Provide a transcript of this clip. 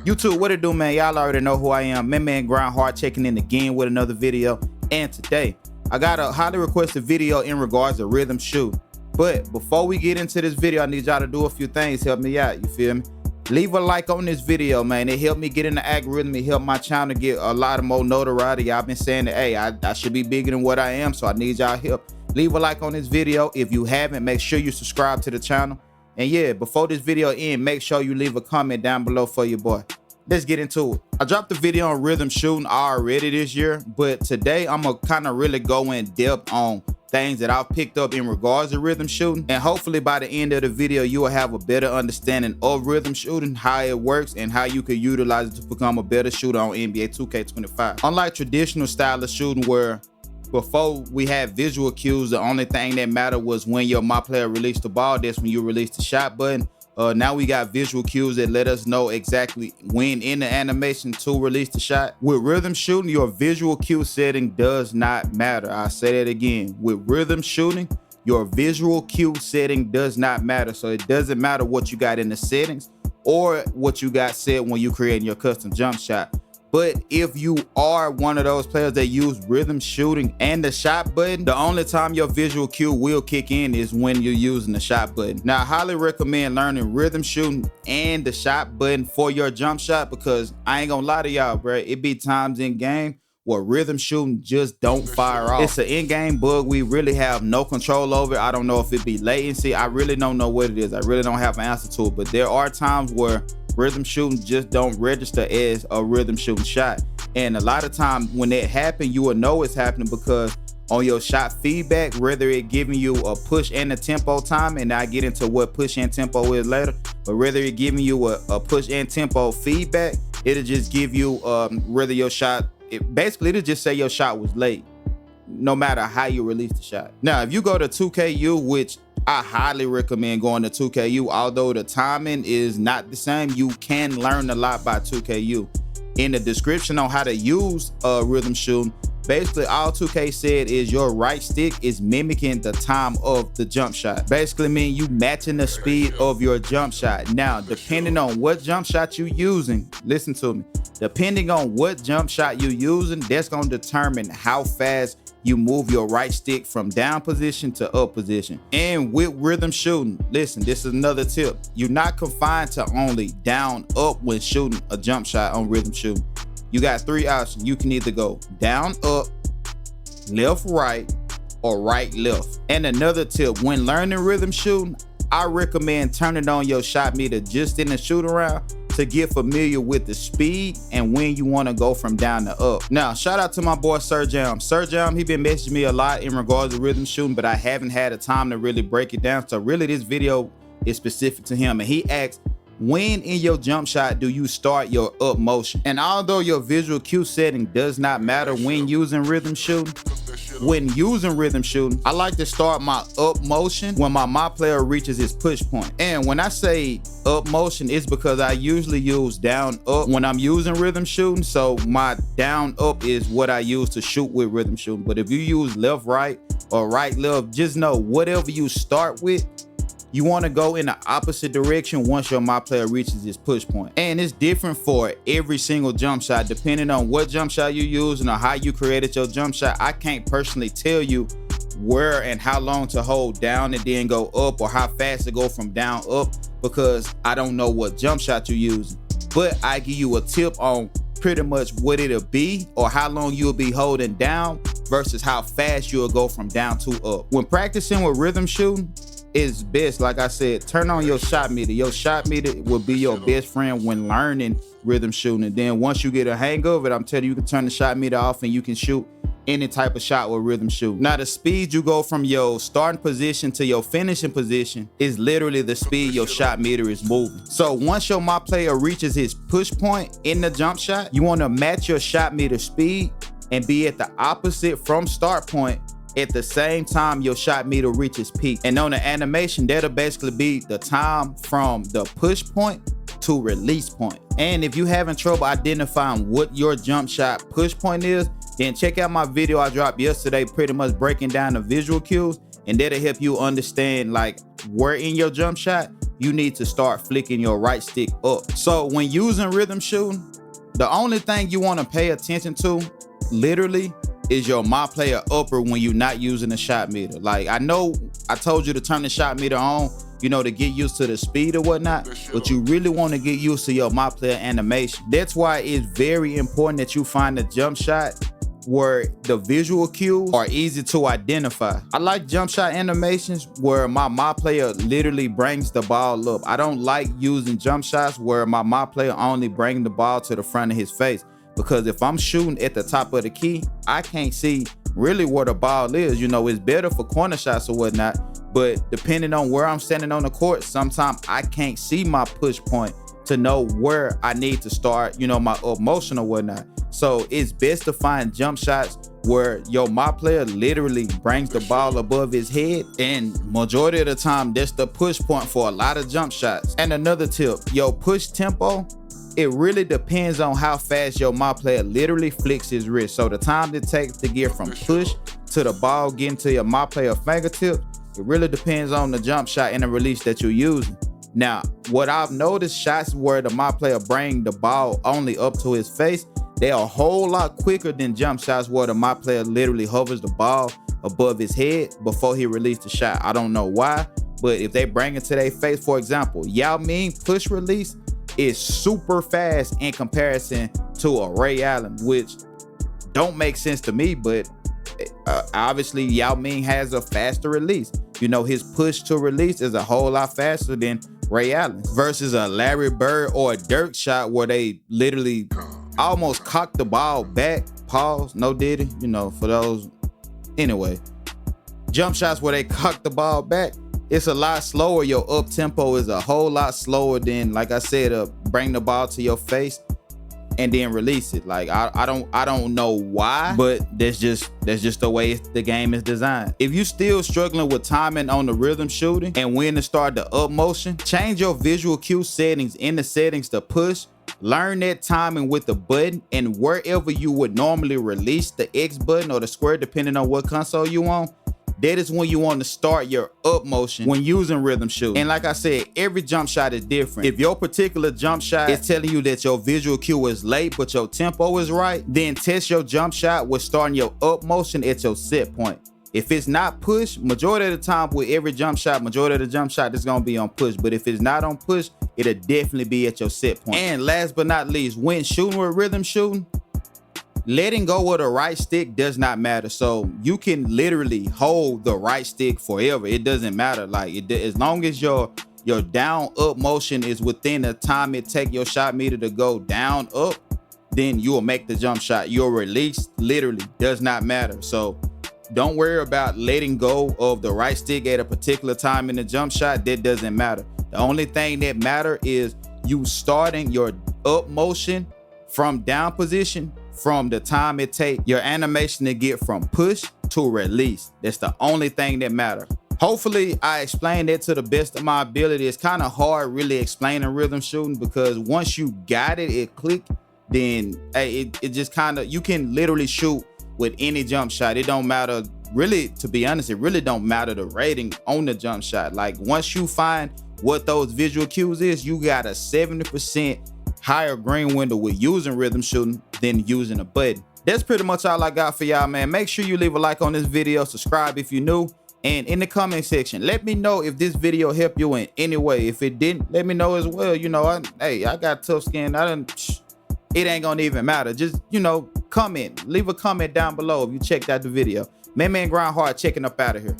YouTube, what it do, man? Y'all already know who I am. Man Grind Hard, checking in again with another video. And today, I got a highly requested video in regards to rhythm shooting. But before we get into this video, I need y'all to do a few things. Help me out, you feel me? Leave a like on this video, man. It helped me get in the algorithm. It helped my channel get a lot of more notoriety. Y'all been saying that, hey, I should be bigger than what I am, so I need y'all help. Leave a like on this video. If you haven't, make sure you subscribe to the channel. And yeah, before this video ends, make sure you leave a comment down below for your boy. Let's get into it. I dropped a video on rhythm shooting already this year, but today I'm gonna kind of really go in depth on things that I've picked up in regards to rhythm shooting. And hopefully by the end of the video, you will have a better understanding of rhythm shooting, how it works, and how you can utilize it to become a better shooter on NBA 2K25. Unlike traditional style of shooting where before we had visual cues, the only thing that mattered was when your my player released the ball. That's when you release the shot button. Now we got visual cues that let us know exactly when in the animation to release the shot. With rhythm shooting, your visual cue setting does not matter. I say that again. With rhythm shooting, your visual cue setting does not matter. So it doesn't matter what you got in the settings or what you got set when you creating your custom jump shot. But if you are one of those players that use rhythm shooting and the shot button, the only time your visual cue will kick in is when you're using the shot button. Now, I highly recommend learning rhythm shooting and the shot button for your jump shot, because I ain't gonna lie to y'all, bro. It be times in game where rhythm shooting just don't fire off. It's an in-game bug we really have no control over. I don't know if it be latency. I really don't know what it is. I really don't have an answer to it. But there are times where rhythm shooting just don't register as a rhythm shooting shot. And a lot of times when that happens, you will know it's happening because on your shot feedback, whether it giving you a push and a tempo time, and I get into what push and tempo is later, but whether it giving you a push and tempo feedback, it'll just give you whether your shot, it'll just say your shot was late, no matter how you release the shot. Now, if you go to 2KU, which I highly recommend going to 2KU, although the timing is not the same, you can learn a lot by 2KU. In the description on how to use rhythm shooting, basically all 2K said is your right stick is mimicking the time of the jump shot. Basically mean you matching the speed of your jump shot. Now, depending on what jump shot you're using, listen to me, depending on what jump shot you're using, that's gonna determine how fast you move your right stick from down position to up position. And with rhythm shooting, listen, this is another tip. You're not confined to only down up when shooting a jump shot on rhythm shooting. You got three options. You can either go down up, left right, or right left. And another tip, when learning rhythm shooting, I recommend turning on your shot meter just in the shoot around to get familiar with the speed and when you want to go from down to up. Now, shout out to my boy Sir Jam. Sir Jam, he been messaging me a lot in regards to rhythm shooting, but I haven't had the time to really break it down. So really this video is specific to him. And he asked, when in your jump shot do you start your up motion? And although your visual cue setting does not matter when using rhythm shooting, when using rhythm shooting, I like to start my up motion when my player reaches his push point. And when I say up motion, it's because I usually use down up when I'm using rhythm shooting. So my down up is what I use to shoot with rhythm shooting. But if you use left right or right left, just know whatever you start with, you want to go in the opposite direction once your my player reaches his push point. And it's different for every single jump shot, depending on what jump shot you use and how you created your jump shot. I can't personally tell you where and how long to hold down and then go up, or how fast to go from down up, because I don't know what jump shot you're using. But I give you a tip on pretty much what it'll be or how long you'll be holding down versus how fast you'll go from down to up. When practicing with rhythm shooting, is best, like I said, turn on your shot meter. Your shot meter will be your best friend when learning rhythm shooting. And then once you get a hang of it, I'm telling you, you can turn the shot meter off and you can shoot any type of shot with rhythm shooting. Now, the speed you go from your starting position to your finishing position is literally the speed your shot meter is moving. So once your my player reaches his push point in the jump shot, you want to match your shot meter speed and be at the opposite from start point at the same time your shot meter reaches peak. And on the animation, that'll basically be the time from the push point to release point. And if you having trouble identifying what your jump shot push point is, then check out my video I dropped yesterday, pretty much breaking down the visual cues, and that'll help you understand like where in your jump shot you need to start flicking your right stick up. So when using rhythm shooting, the only thing you want to pay attention to, literally, is your my player upper when you're not using the shot meter. Like, I know I told you to turn the shot meter on, you know, to get used to the speed or whatnot, but you really want to get used to your my player animation. That's why it's very important that you find a jump shot where the visual cues are easy to identify. I like jump shot animations where my player literally brings the ball up. I don't like using jump shots where my player only brings the ball to the front of his face, because if I'm shooting at the top of the key, I can't see really where the ball is. You know, it's better for corner shots or whatnot, but depending on where I'm standing on the court, sometimes I can't see my push point to know where I need to start, you know, my up motion or whatnot. So it's best to find jump shots where my player literally brings the ball above his head, and majority of the time that's the push point for a lot of jump shots. And another tip, your push tempo, it really depends on how fast my player literally flicks his wrist. So the time it takes to get from push to the ball getting to your my player fingertip, it really depends on the jump shot and the release that you're using. Now, what I've noticed, shots where my player bring the ball only up to his face, they're a whole lot quicker than jump shots where my player literally hovers the ball above his head before he released the shot. I don't know why, but if they bring it to their face, for example, Yao Ming push release is super fast in comparison to a Ray Allen, which don't make sense to me, but obviously Yao Ming has a faster release. You know, his push to release is a whole lot faster than Ray Allen, versus a Larry Bird or a Dirk shot where they literally almost cock the ball back, pause, no diddy, you know, for those. Anyway, jump shots where they cock the ball back, it's a lot slower. Your up tempo is a whole lot slower than, like I said, bring the ball to your face and then release it. Like, I don't know why, but that's just the way the game is designed. If you still struggling with timing on the rhythm shooting and when to start the up motion, change your visual cue settings in the settings to push. Learn that timing with the button, and wherever you would normally release the X button or the square, depending on what console you on, that is when you want to start your up motion when using rhythm shooting. And like I said, every jump shot is different. If your particular jump shot is telling you that your visual cue is late but your tempo is right, then test your jump shot with starting your up motion at your set point. If it's not push, majority of the time with every jump shot, majority of the jump shot is gonna be on push. But if it's not on push, it'll definitely be at your set point. And last but not least, when shooting with rhythm shooting, letting go of the right stick does not matter. So you can literally hold the right stick forever. It doesn't matter. Like, as long as your down up motion is within the time it take your shot meter to go down up, then you will make the jump shot. Your release literally does not matter. So don't worry about letting go of the right stick at a particular time in the jump shot. That doesn't matter. The only thing that matter is you starting your up motion from down position from the time it take your animation to get from push to release. That's the only thing that matters. Hopefully I explained it to the best of my ability. It's kind of hard really explaining rhythm shooting, because once you got it click, then hey, it just kind of, you can literally shoot with any jump shot. It don't matter, really, to be honest, it really don't matter the rating on the jump shot. Like, once you find what those visual cues is, you got a 70% higher green window with using rhythm shooting than using a button. That's pretty much all I got for y'all, man. Make sure you leave a like on this video, subscribe if you're new, and in the comment section, let me know if this video helped you in any way. If it didn't, let me know as well. You know, I got tough skin. It ain't gonna even matter. Just, you know, comment, leave a comment down below if you checked out the video. Man Grind Hard checking up out of here.